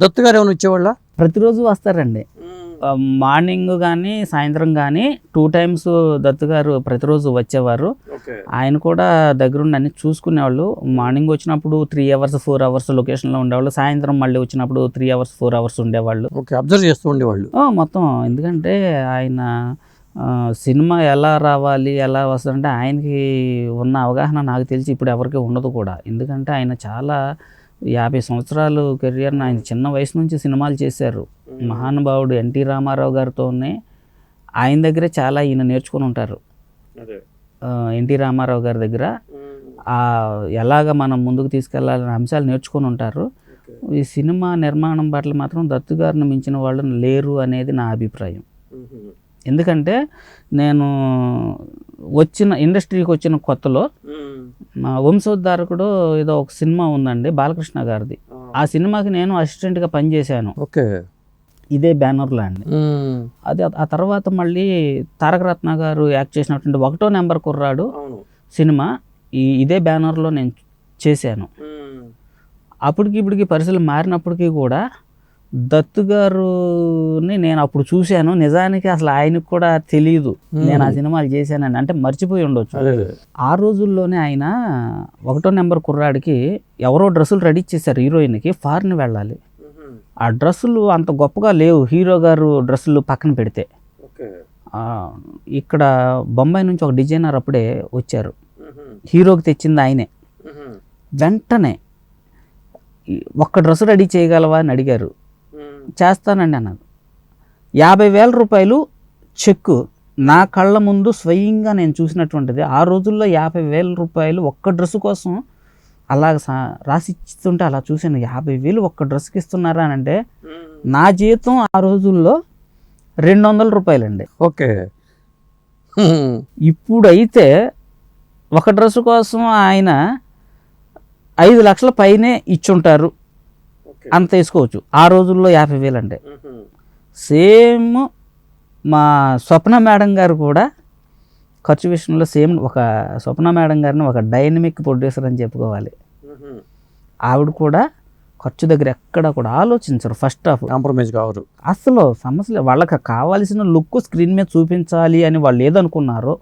దత్తు గారు ఏమైనా వచ్చేవాళ్ళ? ప్రతిరోజు వస్తారండి. మార్నింగ్ కానీ సాయంత్రం కానీ 2 times దత్తు గారు ప్రతిరోజు వచ్చేవారు. ఆయన కూడా దగ్గరుండి అన్ని చూసుకునేవాళ్ళు. మార్నింగ్ వచ్చినప్పుడు 3 hours 4 hours లొకేషన్లో ఉండేవాళ్ళు. సాయంత్రం మళ్ళీ వచ్చినప్పుడు 3 hours 4 hours ఉండేవాళ్ళు. అబ్జర్వ్ చేస్తూ ఉండేవాళ్ళు మొత్తం. ఎందుకంటే ఆయన సినిమా ఎలా రావాలి ఎలా వస్తుందంటే ఆయనకి ఉన్న అవగాహన నాకు తెలిసి ఇప్పుడు ఎవరికి ఉండదు కూడా. ఎందుకంటే ఆయన చాలా 50 సంవత్సరాలు కెరియర్ని ఆయన చిన్న వయసు నుంచి సినిమాలు చేశారు. మహానుభావుడు ఎన్టీ రామారావు గారితోనే ఆయన దగ్గరే చాలా ఈయన నేర్చుకుని ఉంటారు. ఎన్టీ రామారావు గారి దగ్గర ఎలాగ మనం ముందుకు తీసుకెళ్లాలనే అంశాలు నేర్చుకుని ఉంటారు. ఈ సినిమా నిర్మాణం పట్ల మాత్రం దత్తు గారిని మించిన వాళ్ళు లేరు అనేది నా అభిప్రాయం. ఎందుకంటే నేను ఇండస్ట్రీకి వచ్చిన కొత్తలో వంశోద్ధారకుడు ఏదో ఒక సినిమా ఉందండి బాలకృష్ణ గారిది. ఆ సినిమాకి నేను అసిస్టెంట్గా పనిచేశాను. ఇదే బ్యానర్లో అండి. అది ఆ తర్వాత మళ్ళీ తారకరత్న గారు యాక్ట్ చేసినటువంటి 1వ నెంబర్ కుర్రాడు సినిమా ఇదే బ్యానర్లో నేను చేశాను. అప్పటికి ఇప్పటికి పరిస్థితులు మారినప్పటికీ కూడా దత్తు గారుని నేను అప్పుడు చూశాను. నిజానికి అసలు ఆయనకు కూడా తెలియదు నేను ఆ సినిమాలు చేశానని, అంటే మర్చిపోయి ఉండొచ్చు. ఆ రోజుల్లోనే ఆయన 1వ నెంబర్ కుర్రాడికి ఎవరో డ్రెస్సులు రెడీ చేశారు. హీరోయిన్కి ఫారిన్ వెళ్ళాలి. ఆ డ్రెస్సులు అంత గొప్పగా లేవు. హీరో గారు డ్రెస్సులు పక్కన పెడితే ఇక్కడ బొంబాయి నుంచి ఒక డిజైనర్ అప్పుడే వచ్చారు. హీరోకి తెచ్చింది ఆయనే. వెంటనే ఒక్క డ్రెస్ రెడీ చేయగలవా అని అడిగారు. చేస్తానండి అన్నారు. 50,000 రూపాయలు చెక్కు నా కళ్ళ ముందు స్వయంగా నేను చూసినటువంటిది. ఆ రోజుల్లో 50,000 రూపాయలు ఒక్క డ్రెస్సు కోసం అలా రాసి ఇస్తుంటే అలా చూశాను. 50,000 ఒక్క డ్రెస్కి ఇస్తున్నారా అని అంటే నా జీతం ఆ రోజుల్లో 200 రూపాయలండి. ఇప్పుడైతే ఒక డ్రెస్సు కోసం ఆయన 5 లక్షల పైనే ఇచ్చుంటారు. అంత వేసుకోవచ్చు. ఆ రోజుల్లో 50,000 అంటే. సేమ్ మా స్వప్న మేడం గారు కూడా ఖర్చు విషయంలో సేమ్. ఒక స్వప్న మేడం గారిని ఒక డైనమిక్ ప్రొడ్యూసర్ అని చెప్పుకోవాలి. ఆవిడ కూడా ఖర్చు దగ్గర ఎక్కడ కూడా ఆలోచించరు. ఫస్ట్ హాఫ్ కాంప్రమైజ్ కావరు. అసలు సమస్యలు వాళ్ళకి కావాల్సిన లుక్ స్క్రీన్ మీద చూపించాలి అని వాళ్ళు ఏదనుకున్నారో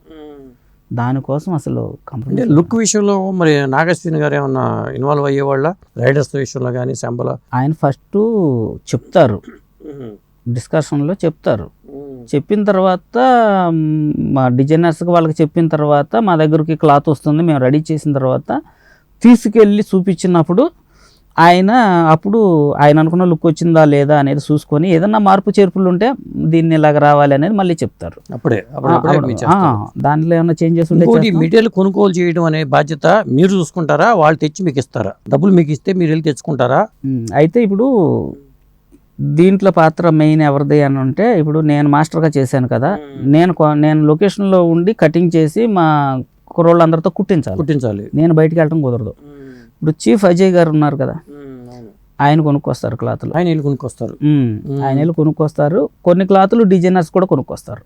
దానికోసం అసలు కంపెనీ లుక్ విషయంలో మరి నాగశ్విని గారు ఏమన్నా ఇన్వాల్వ్ అయ్యేవాళ్ళ? రైడర్స్ విషయంలో కానీ శంబల ఆయన ఫస్ట్ చెప్తారు, డిస్కషన్లో చెప్తారు. చెప్పిన తర్వాత మా డిజైనర్స్కి వాళ్ళకి చెప్పిన తర్వాత మా దగ్గరికి క్లాత్ వస్తుంది. మేము రెడీ చేసిన తర్వాత తీసుకెళ్ళి చూపించినప్పుడు ఆయన అనుకున్న లుక్ వచ్చిందా లేదా అనేది చూసుకొని ఏదన్నా మార్పు చేర్పులు ఉంటే దీన్ని ఇలాగ రావాలి అనేది మళ్ళీ చెప్తారు. దాంట్లో ఏమైనా చేంజెస్ ఉంటే మెటీరియల్ కొనుగోలు చేయడం అనే బాధ్యత మీరు చూసుకుంటారా? వాళ్ళు తెచ్చి మీకు ఇస్తారా? డబ్బులు మీకు ఇస్తే మీరు వెళ్ళి తెచ్చుకుంటారా? అయితే ఇప్పుడు దీంట్లో పాత్ర మెయిన్ ఎవరిది అని అంటే, ఇప్పుడు నేను మాస్టర్గా చేశాను కదా, నేను లొకేషన్లో ఉండి కటింగ్ చేసి మా కుర్రోళ్ళందరితో కుట్టించాలి. నేను బయటికి వెళ్ళడం కుదరదు. ఇప్పుడు చీఫ్ అజయ్ గారు ఉన్నారు కదా, ఆయన కొనుక్కొస్తారు క్లాతులు. ఆయన వెళ్ళి కొనుక్కొస్తారు. కొన్ని క్లాతులు డిజైనర్స్ కూడా కొనుక్కొస్తారు.